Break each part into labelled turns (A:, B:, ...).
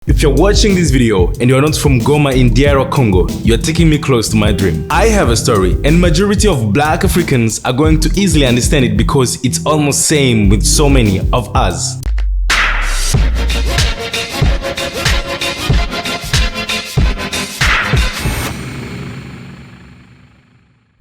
A: If you're watching this video and you're not from Goma in DR Congo, you're taking me close to my dream. I have a story, and majority of black Africans are going to easily understand it because it's almost same with so many of us.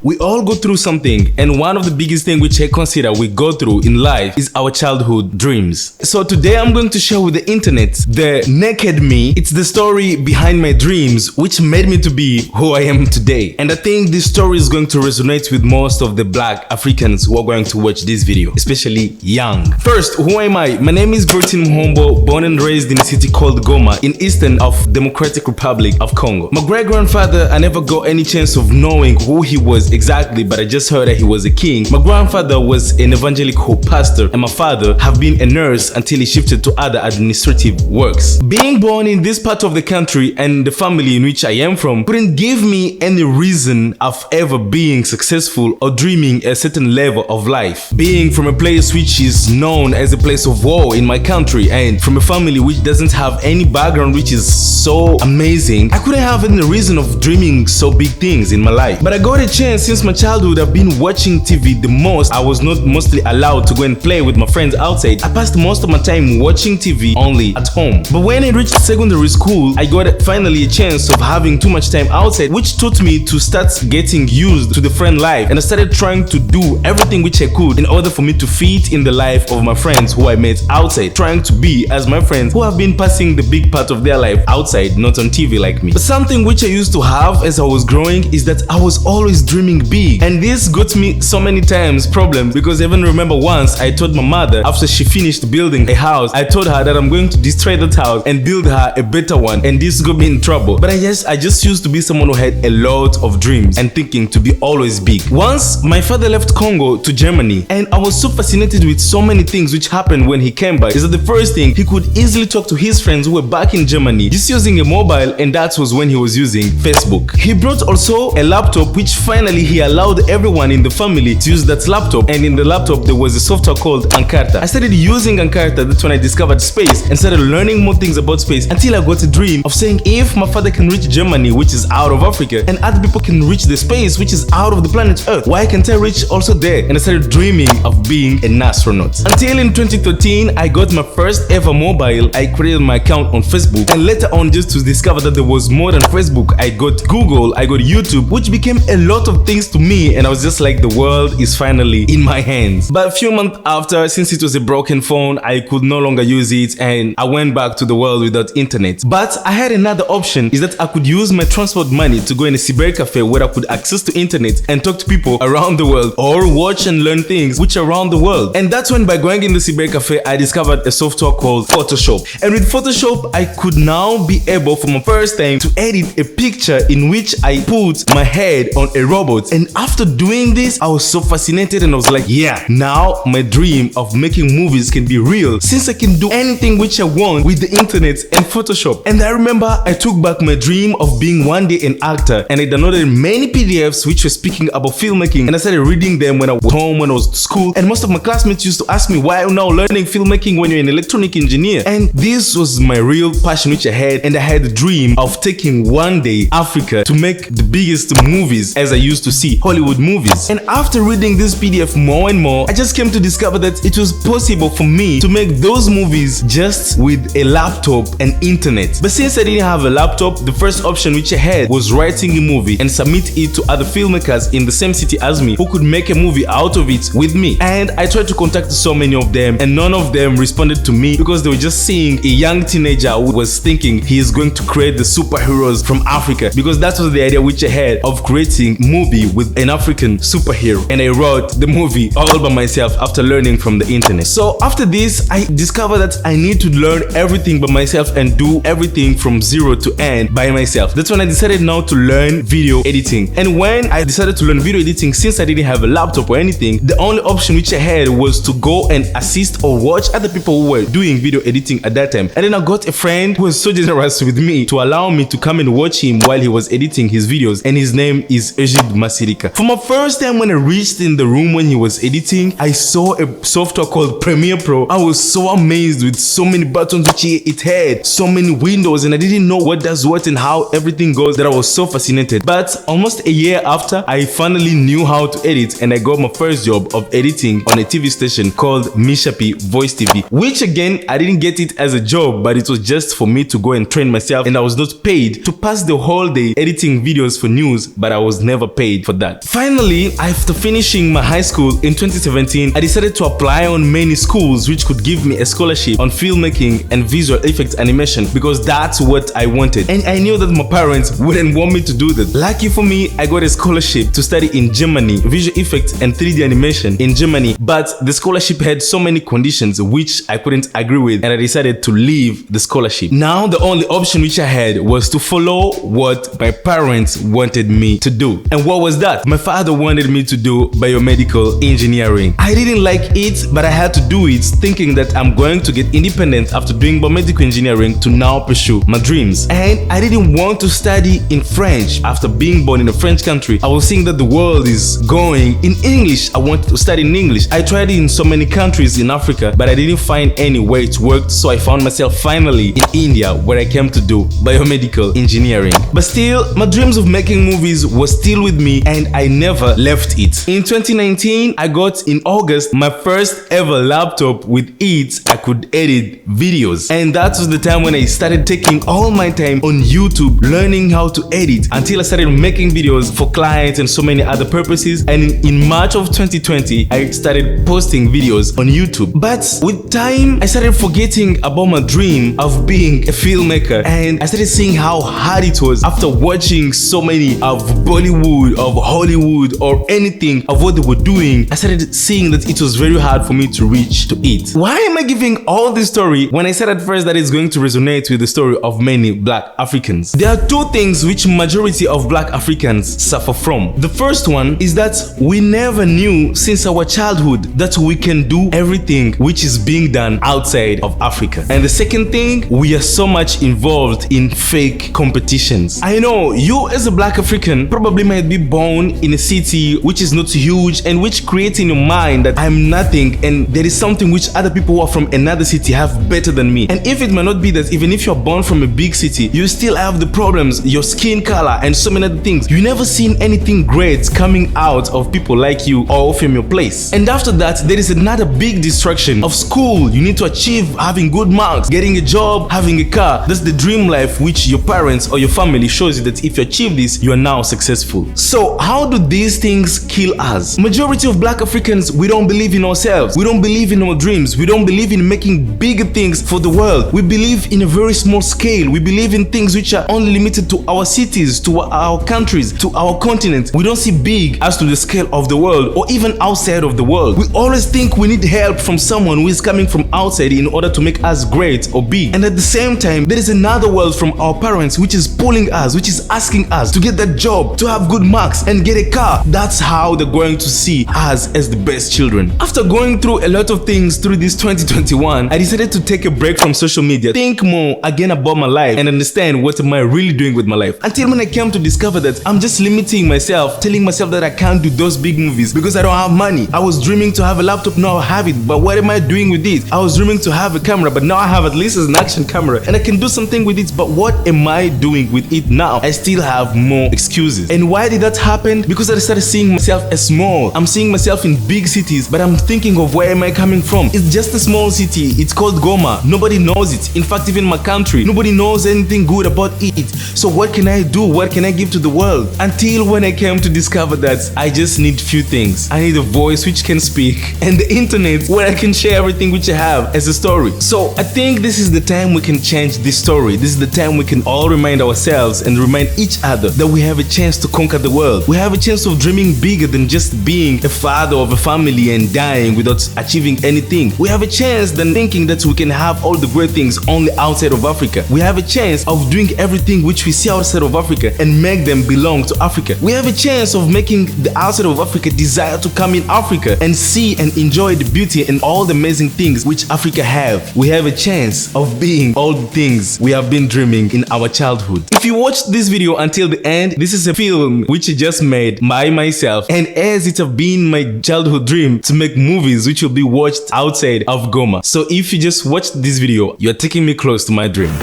A: We all go through something, and one of the biggest things which I consider we go through in life is our childhood dreams. So today I'm going to share with the internet the naked me. It's the story behind my dreams which made me to be who I am today. And I think this story is going to resonate with most of the black Africans who are going to watch this video, especially young. First, who am I? My name is Bertin Muhombo, born and raised in a city called Goma in eastern of Democratic Republic of Congo. My great-grandfather, I never got any chance of knowing who he was exactly, but I just heard that he was a king. My grandfather was an evangelical pastor, and my father have been a nurse until he shifted to other administrative works. Being born in this part of the country and the family in which I am from couldn't give me any reason of ever being successful or dreaming a certain level of life. Being from a place which is known as a place of war in my country and from a family which doesn't have any background which is so amazing, I couldn't have any reason of dreaming so big things in my life. But I got a chance. Since my childhood, I've been watching TV the most. I was not mostly allowed to go and play with my friends outside. I passed most of my time watching TV only at home. But when I reached secondary school, I got finally a chance of having too much time outside, which taught me to start getting used to the friend life. And I started trying to do everything which I could in order for me to fit in the life of my friends who I met outside, trying to be as my friends who have been passing the big part of their life outside, not on TV like me. But something which I used to have as I was growing is that I was always dreaming big, and this got me so many times problems because I even remember once I told my mother after she finished building a house, I told her that I'm going to destroy that house and build her a better one, and this got me in trouble. But I just used to be someone who had a lot of dreams and thinking to be always big. Once my father left Congo to Germany, and I was so fascinated with so many things which happened when he came back. Is that the first thing, he could easily talk to his friends who were back in Germany just using a mobile, and that was when he was using Facebook. He brought also a laptop which finally he allowed everyone in the family to use that laptop, and in the laptop there was a software called Encarta. I started using Encarta. That's when I discovered space and started learning more things about space until I got a dream of saying if my father can reach Germany, which is out of Africa, and other people can reach the space which is out of the planet Earth, why can't I reach also there? And I started dreaming of being an astronaut. Until in 2013 I got my first ever mobile. I created my account on Facebook, and later on, just to discover that there was more than Facebook, I got Google, I got YouTube, which became a lot of things to me, and I was just like, the world is finally in my hands. But a few months after, since it was a broken phone, I could no longer use it, and I went back to the world without internet. But I had another option, is that I could use my transport money to go in a cybercafe where I could access to internet and talk to people around the world, or watch and learn things which are around the world. And that's when, by going in the cybercafe, I discovered a software called Photoshop. And with Photoshop, I could now be able for my first time to edit a picture in which I put my head on a robot. And after doing this, I was so fascinated, and I was like, yeah, now my dream of making movies can be real, since I can do anything which I want with the internet and Photoshop. And I remember I took back my dream of being one day an actor, and I downloaded many PDFs which were speaking about filmmaking, and I started reading them when I was home, when I was at school. And most of my classmates used to ask me, why are you now learning filmmaking when you're an electronic engineer? And this was my real passion which I had, and I had the dream of taking one day Africa to make the biggest movies as I used to see Hollywood movies. And after reading this PDF more and more, I just came to discover that it was possible for me to make those movies just with a laptop and internet. But since I didn't have a laptop, the first option which I had was writing a movie and submit it to other filmmakers in the same city as me who could make a movie out of it with me. And I tried to contact so many of them, and none of them responded to me because they were just seeing a young teenager who was thinking he is going to create the superheroes from Africa, because that was the idea which I had of creating a movie with an African superhero. And I wrote the movie all by myself after learning from the internet. So after this, I discovered that I need to learn everything by myself and do everything from zero to end by myself. That's when I decided now to learn video editing. And when I decided to learn video editing, since I didn't have a laptop or anything, the only option which I had was to go and assist or watch other people who were doing video editing at that time. And then I got a friend who was so generous with me to allow me to come and watch him while he was editing his videos, and his name is Ejid Basilica. For my first time when I reached in the room when he was editing, I saw a software called Premiere Pro. I was so amazed with so many buttons which it had, so many windows, and I didn't know what does what and how everything goes, that I was so fascinated. But almost a year after, I finally knew how to edit, and I got my first job of editing on a TV station called Mishapi Voice TV, which again, I didn't get it as a job, but it was just for me to go and train myself, and I was not paid to pass the whole day editing videos for news, but I was never paid for that. Finally, after finishing my high school in 2017, I decided to apply on many schools which could give me a scholarship on filmmaking and visual effects animation, because that's what I wanted, and I knew that my parents wouldn't want me to do that. Lucky for me, I got a scholarship to study in Germany, visual effects and 3D animation in Germany, but the scholarship had so many conditions which I couldn't agree with, and I decided to leave the scholarship. Now the only option which I had was to follow what my parents wanted me to do. And what was that? My father wanted me to do biomedical engineering. I didn't like it, but I had to do it, thinking that I'm going to get independent after doing biomedical engineering to now pursue my dreams. And I didn't want to study in French. After being born in a French country, I was seeing that the world is going in English. I wanted to study in English. I tried it in so many countries in Africa, but I didn't find any way it worked, so I found myself finally in India, where I came to do biomedical engineering. But still, my dreams of making movies was still with me, and I never left it. In 2019, I got in August my first ever laptop. With it, I could edit videos, and that was the time when I started taking all my time on YouTube learning how to edit, until I started making videos for clients and so many other purposes. And in March of 2020, I started posting videos on YouTube. But with time, I started forgetting about my dream of being a filmmaker, and I started seeing how hard it was after watching so many of Bollywood, of Hollywood, or anything of what they were doing. I started seeing that it was very hard for me to reach to it. Why am I giving all this story when I said at first that it's going to resonate with the story of many Black Africans? There are two things which majority of Black Africans suffer from. The first one is that we never knew since our childhood that we can do everything which is being done outside of Africa. And the second thing, we are so much involved in fake competitions. I know you as a Black African probably might be born in a city which is not huge, and which creates in your mind that I'm nothing and there is something which other people who are from another city have better than me. And if it might not be that, even if you're born from a big city, you still have the problems, your skin color and so many other things. You never seen anything great coming out of people like you or from your place. And after that, there is another big distraction of school. You need to achieve having good marks, getting a job, having a car. That's the dream life which your parents or your family shows you that if you achieve this, you are now successful. So how do these things kill us? Majority of Black Africans, we don't believe in ourselves. We don't believe in our dreams. We don't believe in making big things for the world. We believe in a very small scale. We believe in things which are only limited to our cities, to our countries, to our continent. We don't see big as to the scale of the world or even outside of the world. We always think we need help from someone who is coming from outside in order to make us great or big. And at the same time, there is another world from our parents which is pulling us, which is asking us to get that job, to have good marks and get a car. That's how they're going to see us as the best children. After going through a lot of things through this 2021, I decided to take a break from social media, think more again about my life and understand what am I really doing with my life. Until when I came to discover that I'm just limiting myself, telling myself that I can't do those big movies because I don't have money. I was dreaming to have a laptop, now I have it, but what am I doing with it? I was dreaming to have a camera, but now I have at least an action camera and I can do something with it, but what am I doing with it now? I still have more excuses. And why did that happen? Because I started seeing myself as small. I'm seeing myself in big cities, but I'm thinking of where am I coming from? It's just a small city. It's called Goma. Nobody knows it. In fact, even my country, nobody knows anything good about it. So what can I do? What can I give to the world? Until when I came to discover that I just need few things. I need a voice which can speak and the internet where I can share everything which I have as a story. So I think this is the time we can change this story. This is the time we can all remind ourselves and remind each other that we have a chance to conquer the world. We have a chance of dreaming bigger than just being a father of a family and dying without achieving anything. We have a chance than thinking that we can have all the great things only outside of Africa. We have a chance of doing everything which we see outside of Africa and make them belong to Africa. We have a chance of making the outside of Africa desire to come in Africa and see and enjoy the beauty and all the amazing things which Africa have. We have a chance of being all the things we have been dreaming in our childhood. If you watched this video until the end, this is a film which I just made by myself, and as it have been my childhood dream to make movies which will be watched outside of Goma. So if you just watched this video, you're taking me close to my dream.